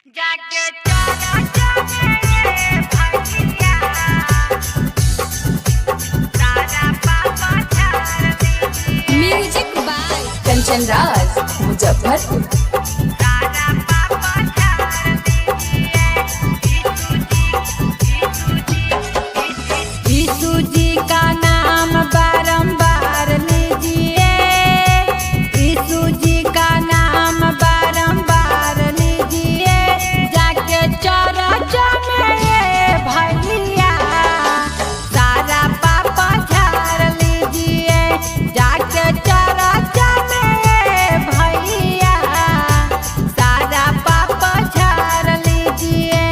जाके चला चले भैया तारा पापा झाड़ दीजिए। Music by Kanchan Raj Muzaffarpur. तारा पापा झाड़ दीजिए। यीशु जी का नाम बारंबार लीजिए। यीशु जी का नाम बारंबार लीजिए। जाके चर्च में भैया सारा पापा झाड़ लीजिए। जाके चर्च में भैया सारा पापा झाड़ लीजिए।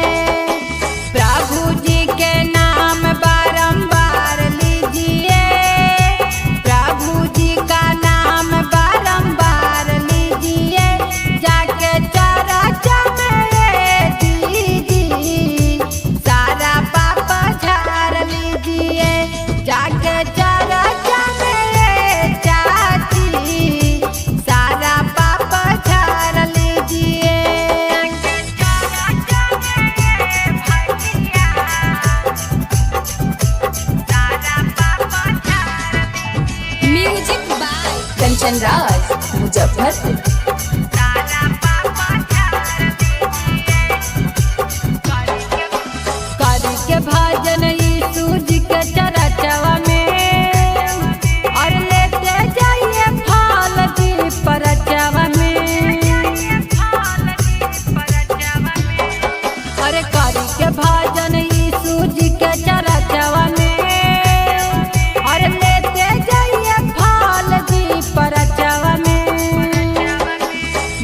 प्रभु जी के नाम बारंबार लीजिए। प्रभु जी का नाम बारंबार लीजिए। जाके चर्च में दीदी सारा पापा झाड़ लीजिए। जाके चर्च में चाची सारा पापा झाड़ लीजिए। जाके चर्च में भैया सारा पापा झाड़ दीजिए। Music by Kanchan Raj Muzaffarpur. तारा पापा झाड़ दीजिए। करके भजन यीशु जी के चरचवा में और लेते जाइए फल जी परचवा में। अरे करके भजन यीशु जी के चरचवा में और लेते जाइए फल जी परचवा में।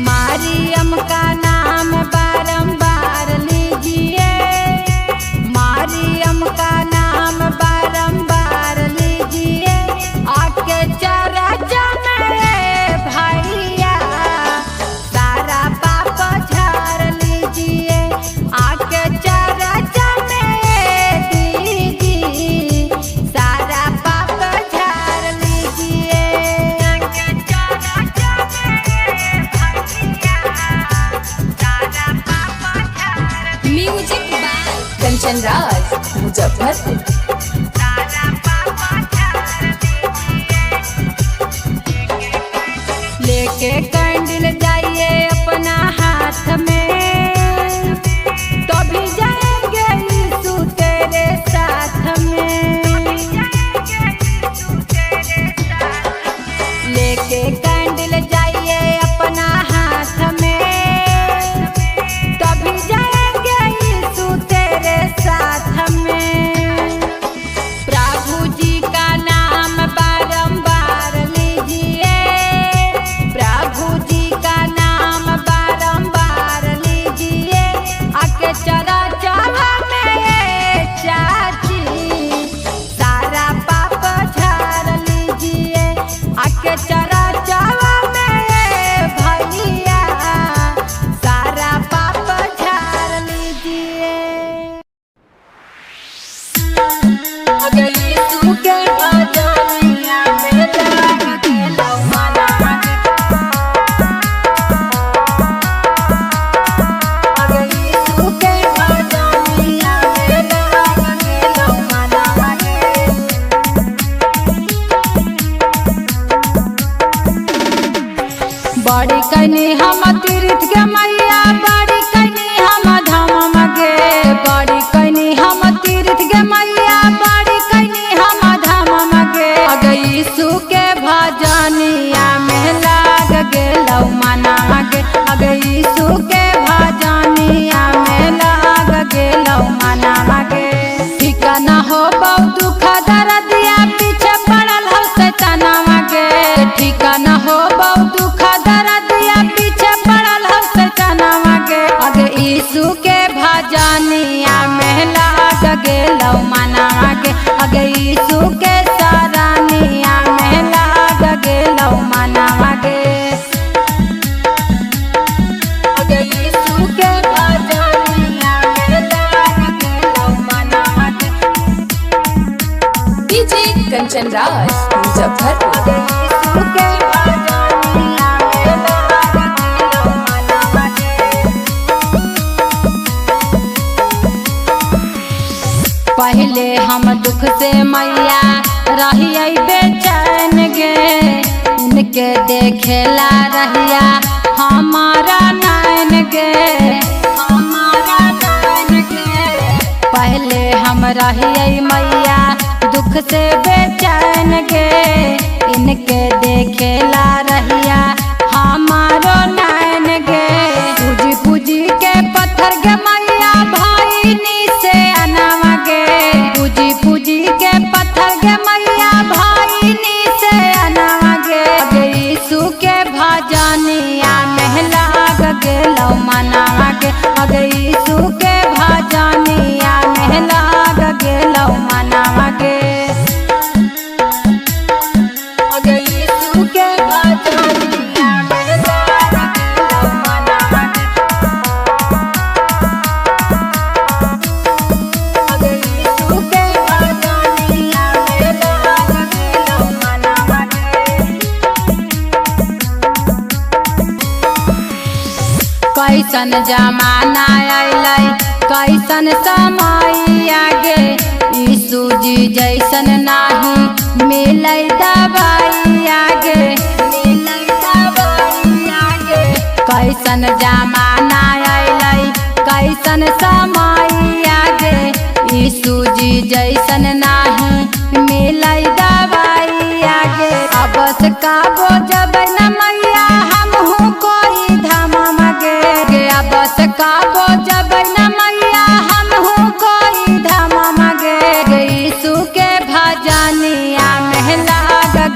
मारियम का नाम बारंबार लीजिए। मारियम का नाम बारंबार लीजिए। आके चर्च में भैया सारा पाप झाड़ लीजिए। आके चर्च में दीदी सारा पाप झाड़ लीजिए। आके चर्च में भैया सारा पाप झाड़ म्यूजिक बाय कंचन राज मुजफ्फरपुर। तारा पापा झाड़ दीजिए। लेके कैंडल जाइए अपना हाथ में तभी जाएंगे यीशु तेरे साथ में। लेके कैंडल जाइए अपना हाथ में तभी जाएंगे यीशु तेरे साथ में। प्रभु जी का नाम बारंबार लीजिए। प्रभु जी का नाम बारंबार लीजिए। आके चर्च में चाची सारा पाप झाड़ लीजिए। आके चर्च में भैया सारा पाप झाड़ लीजिए। अगर यीशु के भजनिया में लाग गेलौ मनवा गे। अगर यीशु के भजनिया में लाग गेलौ मनवा गे। बड़ी कनी हम तीर्थ के मैया बड़ी कनी हम धाम गे। बड़ी कनी हम तीर्थ के मैया बड़ी कनी हम धाम गे। अगर यीशु के भजनिया में लाग गेलौ मनवा गे। अगर यीशु के भजनिया में लाग गेलौ मनवा गे। ठिकाना हो बहु दुख दर्दिया पीछे पड़ल हो शैतानवा गे। ठिकाना हो बहु दुख दर्दिया पीछे पड़ल हो शैतानवा गे। अगर यीशु के भजनिया में लाग गेलौ मनवा गे। अगर यीशु के सरानिया में लाग गेलौ मनवा गे। अगर यीशु के भजनिया में लाग गेलौ मनवा गे। डीजे कंचन राज मुजफ्फरपुर। अगर यीशु के भजनिया में लाग गेलौ मनवा गे। पहले हम दुख से मैया रहिए बेचैन गे, इनके देखेला रहिया हमारा नैन गे, हमारा नैन गे। पहले हम रहिए मैया दुख से बेचैन गे, इनके देखेला रहिया हमारो नैन गे। पूजी पूजी के पत्थर गे मैया भाई नी से अनावा गे, पूजी पूजी के पत्थर गे मैया भाई नी से अनावा गे। अगे यीशु के भजनिया महला गे लौ मनावा गे, अगे यीशु के भजनिया महला गे लौ मनावा गे। अगे यीशु के भजनिया महला गे लौ मनावा गे, अगे यीशु के भजनिया महला गे लौ मनावा गे। कैसन जमाना अलै कैसन समय आगे, यीशु जी जैसन नाही मिलै दवाई आगे, मिलै दवाई आगे। कैसन जमाना अलै कैसन समय आगे, यीशु जी जैसन नाही मिलै दवाई आगे। अबस का बोझब न मैया हमहू कोई धाम मगे गे, अबस का बोझब न मैया हमहू कोई धाम मगे गे। यीशु के भजनिया महला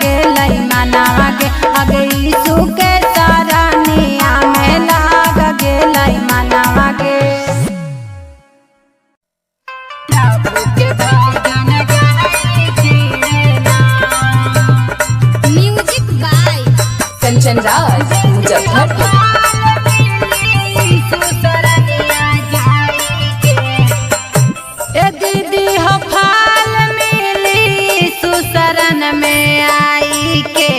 गे लई मनावा गे, अगे यीशु के सरनिया महला गे लई मनावा गे। प्रभु के भजन गाई के ना, म्यूजिक बाय कंचन राज मुजफ्फरपुर। ए दीदी हो फाल मिली सुसरन में आई के,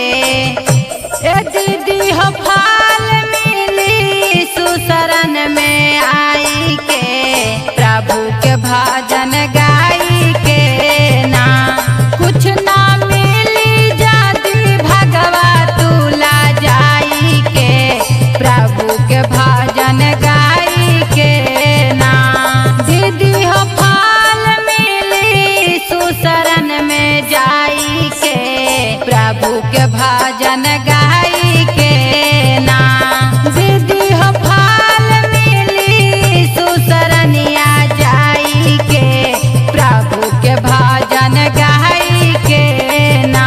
ए दीदी हो फाल मिली सुसरन में आई के। प्रभु के भजन गाई के ना, कुछ ना मिली जाती भगवा तुला जाई के। प्रभु के भजन गाई के ना, दीदी हो फाल मिली सुसरन में जाई के। प्रभु के भजन गाई के ना, दीदी हो फाल मिली सुसरनिया जाई के। प्रभु के भजन गाई के ना।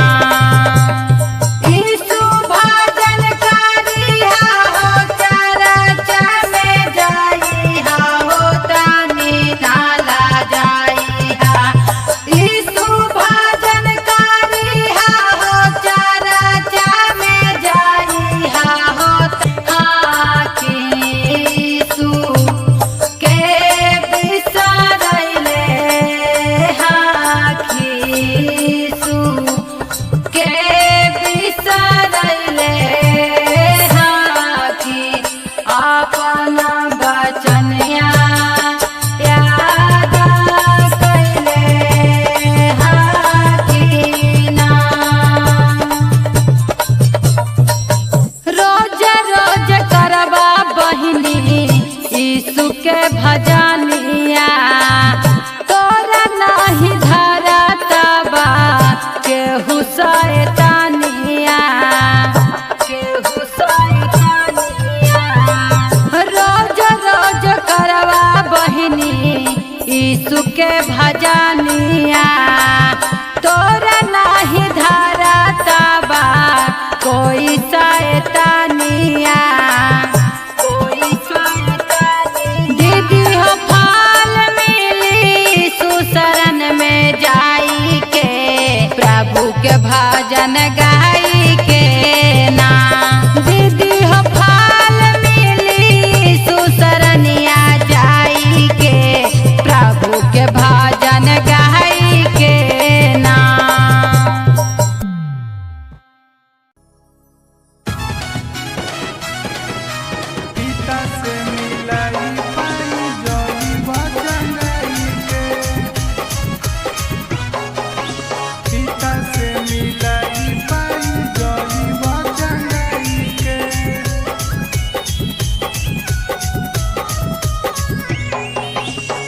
यीशु भजन करिहा हो चरचा में जाइहा हो तानी नाला जाइहा। यीशु भजन करिहा हो चरचा में जाइहा हो हाकी यीशु के बिसरैले, हाकी यीशु के बिसरैले, हाकी अपन बचनिया याद कैले, हाकी ना। रोज रोज करबा बहिनी यीशु के भजनिया, तोरा नाही धरतबा केहू शैतानिया, केहू शैतानिया। रोज रोज करबा बहिनी यीशु के भजनिया, तोरा नाही धरतबा कोई शैतानिया, कोई शैतानिया। दीदी हो फाल मिली सुसरन में जाई के। प्रभु के भजन गाई के ना, दीदी हो फाल मिली सुसरनिया जाई के। प्रभु के भजन गाई के ना। पिता से मिलाई पाई जोई भजन गाई के।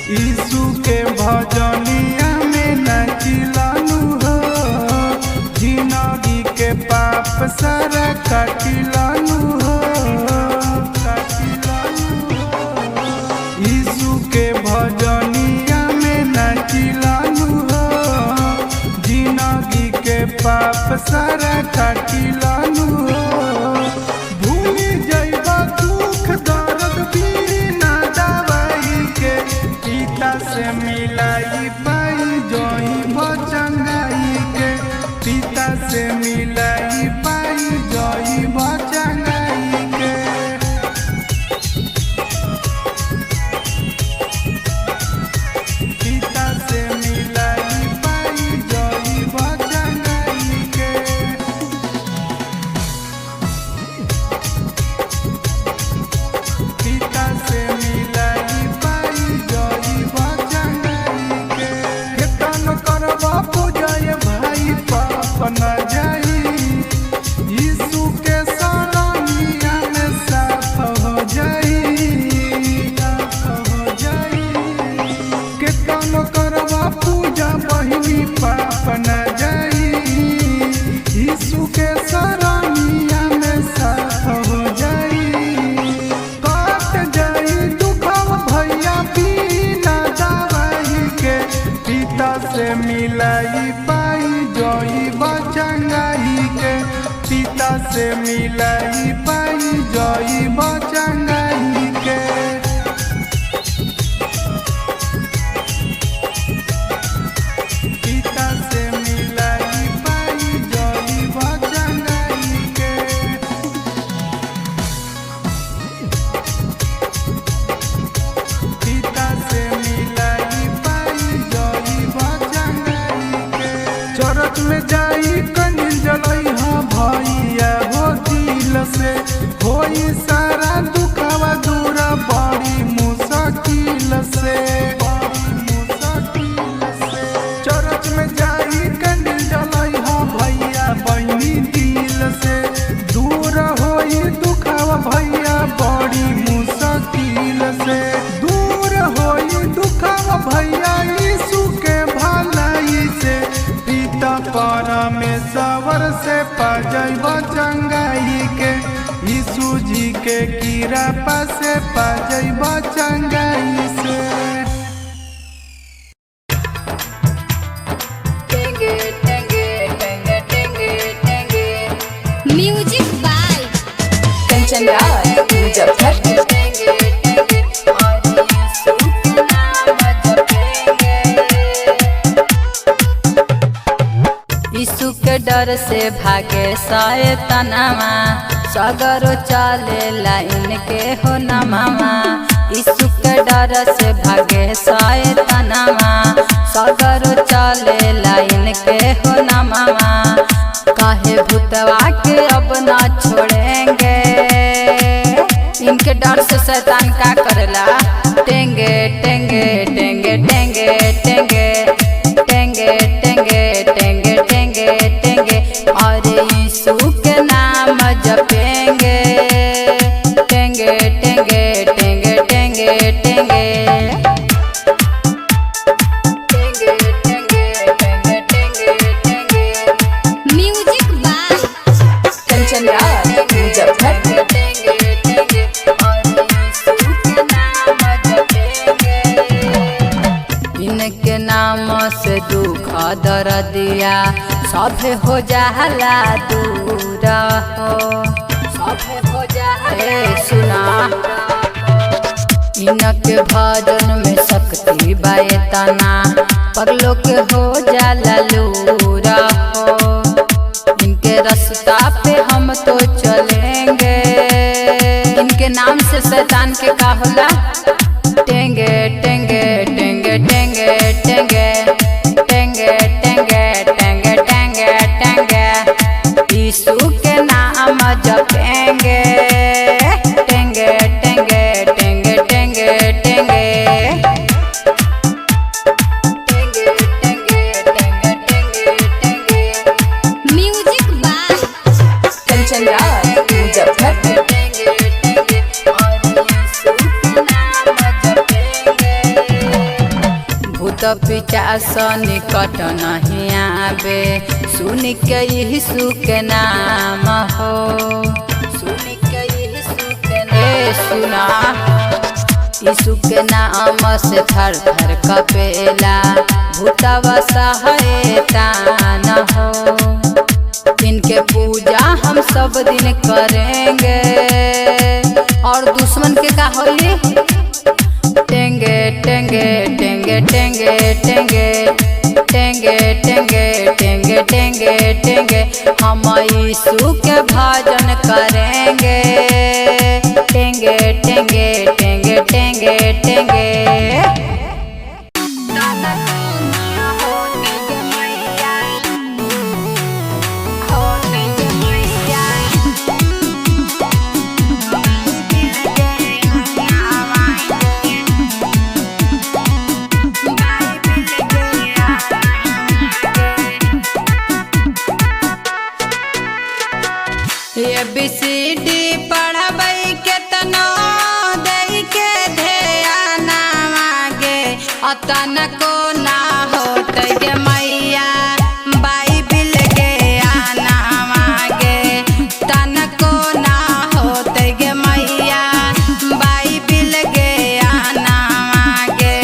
यीशु के भजनिया में नाचिलानु हो, जिंदगी के पाप सारा काटिलानु हो, यीशु के भजनिया में नाचिलानु हो, जिंदगी के पाप सारा काटिलानु हो। भूल जइबा दुख दर्द बिना दवाई के, पिता से मिलाई पाई जोई बचंगाई के, पिता से मिलाई पाई जोई बचंगाई के। पिता से मिलाई पाई जोई बचंगाई के। पिता से मिलाई पाई जोई बचंगाई के। केतन करबा पूजय भाई पाप न जाई, यीशु के शरणिया में साफ हो जाई, साफ हो जाई। केतन करबा पूजा बहिनी पाप न जाई, यीशु के शरणिया में साफ हो जाई। कट जाई दुखव भैया बिना दवाई के, पिता से मिलाई पाई जोई बचंगाई के, पिता से मिलाई पाई जोई बचंगाई के। पिता से मिलाई पाई जोई बचंगाई के। पिता से मिलाई पाई जोई बचंगाई के। चरच में जाई कनिल जलई हो भैया हो दिल से, होई सारा दुखवा दूर बड़ी मुश्किल से, बड़ी मुश्किल से। चरच में जाई कनिल जलई हो भैया बहिनी दिल से, दूर होई दुखवा भैया बड़ी मुश्किल से, दूर होई दुखवा भैया यीशु के भलाई से। पिता परमेश्वर से पाजई बचंगाई के, यीशु जी के कृपा से पाजई बचंगाई से। Music by Kanchan Raj Muzaffarpur. यीशु के डर से भागे शैतानवा, सगरो चले लाइन के हो नमवा। यीशु के डर से भागे शैतानवा, सगरो चले लाइन के हो नमवा। काहे भूतवा के अब ना छोड़ेंगे, इनके डर से शैतान का करेला टेंगे टेंगे टेंगे टेंगे टेंगे टेंगे टेंगे टेंगे टेंगे टेंगे, और यीशु के नाम जपेंगे टेंगे टेंगे टेंगे टेंगे टेंगे टेंगे टेंगे टेंगे टेंगे टेंगे। Music by Kanchan Raj Muzaffarpur. इनके नाम से दुख दर्दिया सब हो जाला दूर हो, सब हो जाला सुना। इनके भजन में शक्ति बायतना, पगलों के हो जाला लूरा हो। इनके रास्ता पे हम तो चलेंगे, इनके नाम से शैतान के का होला टेंगे टेंगे टेंगे टेंगे टेंगे टेंगे टेंगे टेंगे टेंगे टेंगे। यीशु के नाम जपेंगे टेंगे टेंगे टेंगे टेंगे टेंगे टेंगे टेंगे टेंगे टेंगे टेंगे। Music by Kanchan Raj Muzaffarpur. पिचास निकट नहीं आवे सुन के यीशु के नाम हो। सुन के यीशु के नाम सुना यीशु के नाम से थर थर कपेला भूतवा शैतान हो। इनके पूजा हम सब दिन करेंगे और दुश्मन के का होली टेंगे टेंगे टेंगे टेंगे टेंगे टेंगे टेंगे टेंगे टेंगे टेंगे हम यीशु के भजन करेंगे टेंगे टेंगे टेंगे टेंगे टेंगे। ABCD पढ़बै के तनो दई के ध्यान मागे अतन को ना होतै गे मैया बाइबिल के आना मागे तन को ना होतै गे मैया बाइबिल के आना मागे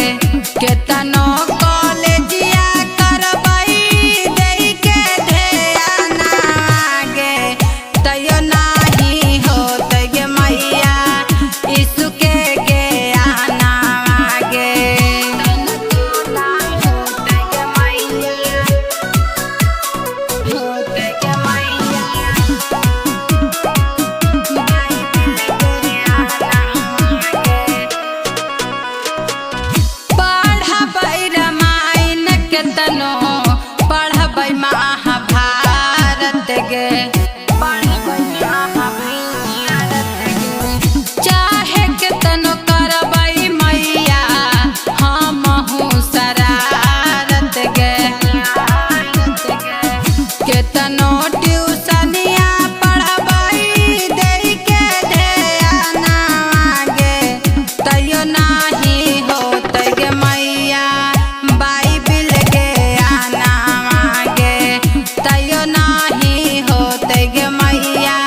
केतनो कॉलेजिया करबै दई के ध्यान मागे तैयो नाही होतै गे मैया यीशु के आना मागे होतै गे मैया होतै गे मैया पढ़बै रामायण केतनो पढ़बै महाभारत गे चाहे केतनो करबै मैया हमहु शरारत गे केतनो ट्यूशनिया पढ़बै दई के ध्यान मागे तैयो नाही होतै गे मैया बाइबिल के आना मागे तैयो नाही होतै गे मैया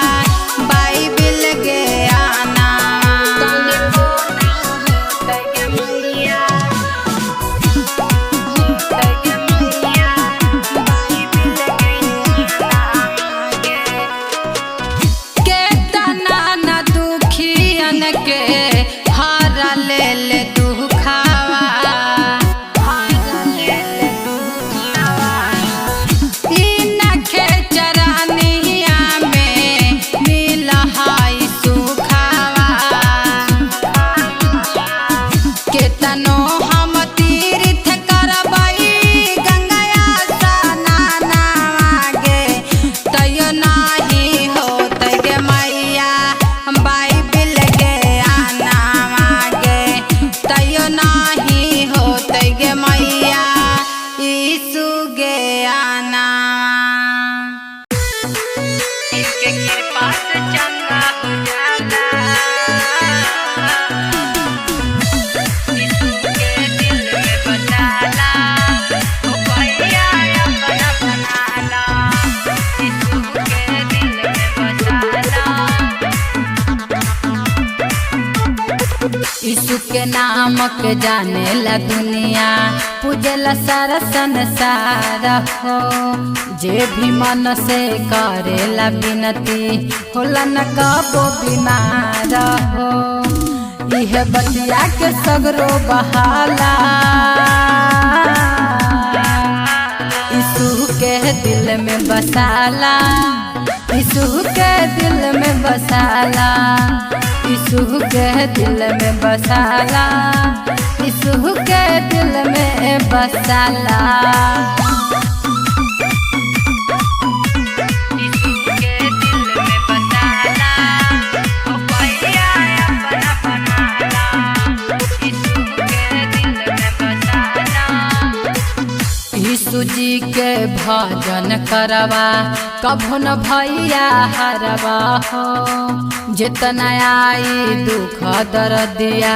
बाइबिल के आना होतै गे मैया होतै गे मैया बाइबिल के आना मागे केतना न दुखियन के हरा लेल दुखावा हरा लेल दुखावा इनके चरनिया में मिलहै सुखावा केतनो हम तीर्थ करबै गंगाया स्नान मागे तैयो नाही होतै गे मैया बाइबिल के आना मागे तैयो नाही होतै गे मैया यीशु के आना इनके कृपा से चंगा हो जाला यीशु के दिल में बसाला ओ भैया अपना बनाला यीशु के दिल में बसाला। यीशु के नाम के जाने ला दुनिया पूजला सारा संसार हो। जे भी मन से करेला विनती होला न कबो बीमार हो। इह बतिया के सगरो बहाला यीशु के दिल में बसाला यीशु के दिल में बसाला यीशु के दिल में बसाला यीशु के दिल में बसाला। यीशु के दिल में बसाला ओ भैया अपना बनाला यीशु के दिल में बसाला। यीशु जी के भजन करवा कभो न भैया हरवा हो। जितना आई दुख दर्दिया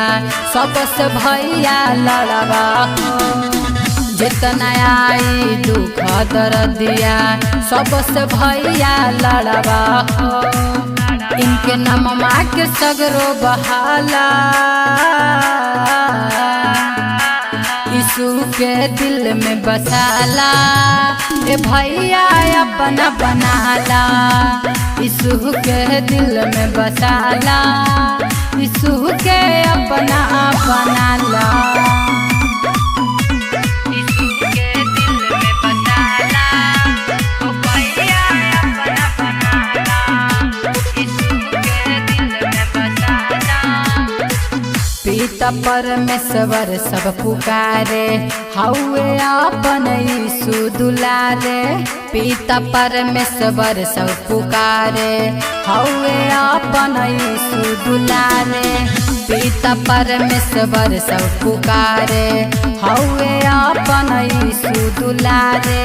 सबसे भैया लड़वा हो। जितना आई दुख दर्दिया सबसे भैया लड़वा हो। इनके नममा के सगरो बहाला यीशु के दिल में बसाला। ए भैया अपना बनाला यीशु के दिल में बसाला। यीशु के अपना बनाला पिता परमेश्वर सब पुकारे हौवे अपन यीशु दुलारे। पिता परमेश्वर सब पुकारे हौवे अपन यीशु दुलारे। पिता परमेश्वर सब पुकारे हौवे अपन यीशु दुलारे।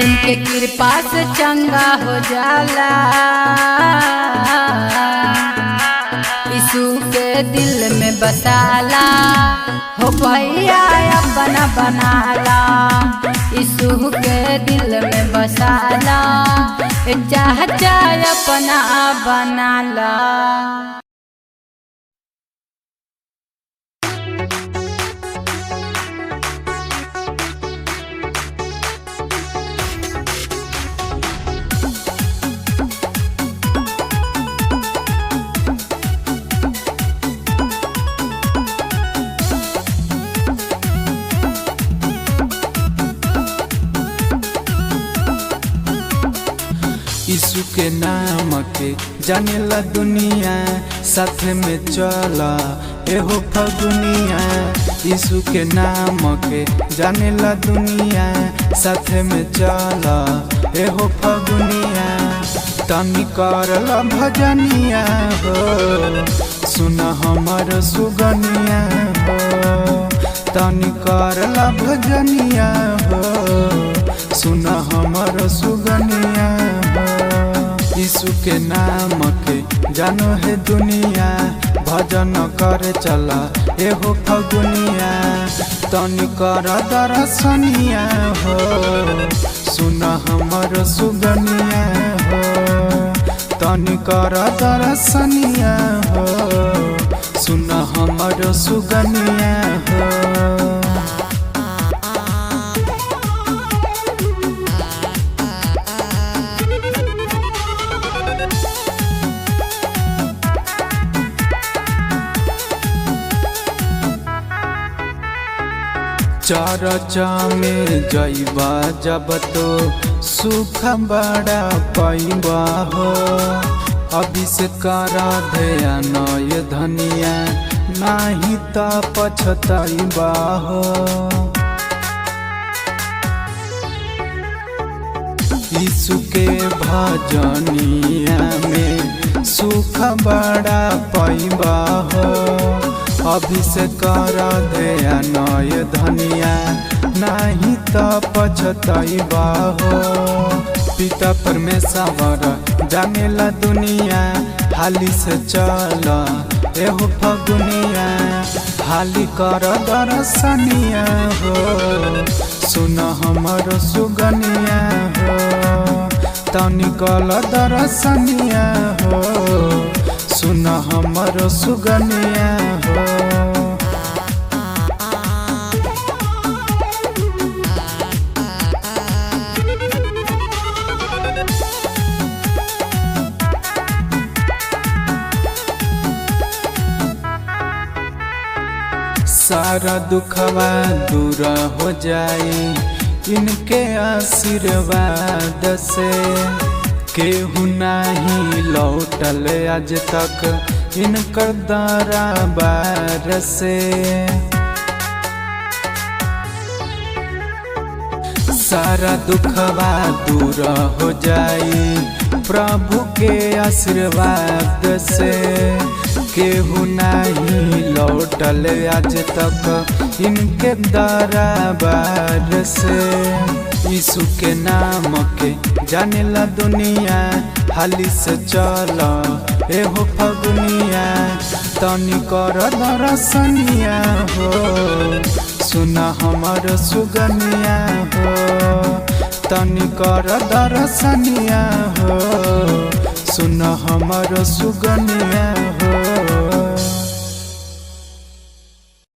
इनके कृपा से चंगा हो जाला यीशु के दिल में बसाला। हो भैया अपना बनाला यीशु के दिल में बसाला। चाह अपना बनाला। यीशु के नाम के जानेला दुनिया साथ में चला एहो फगुनिया। यीशु के नाम के जानेला दुनिया साथ में चला एहो फगुनिया। तनी करला भजनिया हो सुन हमर सुगनिया हो। तनी करला भजनिया हो सुन हमर सुगनिया हो। यीशु के नाम के जानो है दुनिया भजन कर चला एहो फगुनिया। तनी कर दर्शनिया हो सुन हमर सुगनिया हो। तनी कर दर्शनिया हो सुन हमर सुगनिया हो। चरचा में जइबा जब तो सुख बड़ा पैबा हो। अभी से करा ध्यान ये धनिया नाही त पछतइबा हो। यीशु के भजनिया में सुख बड़ा पैबा हो। अभी से कर ध्यान ये धनिया नाही त पछतइबा हो। पिता परमेश्वर जानेला दुनिया हाली से चल एहो फगुनिया। हाली कर दर्शनिया हो सुन हमर सुगनिया हो। तनी कल दर्शनिया हो सुन हमर सुगनिया हो। सारा दुखवा दूर हो जाए इनके आशीर्वाद से। केहू नहीं लौटल आज तक इनकर दरबार से। सारा दुखवा दूर हो जाए प्रभु के आशीर्वाद से। केहू नहीं लौटल आज तक इनके दरबार से। यीशु के नाम के जानेला दुनिया हाली से चल एहो फगुनिया। तनी कर दर्शनिया हो सुन हमर सुगनिया हो तनी कर दर्शनिया हो सुन हमर सुगनिया हो।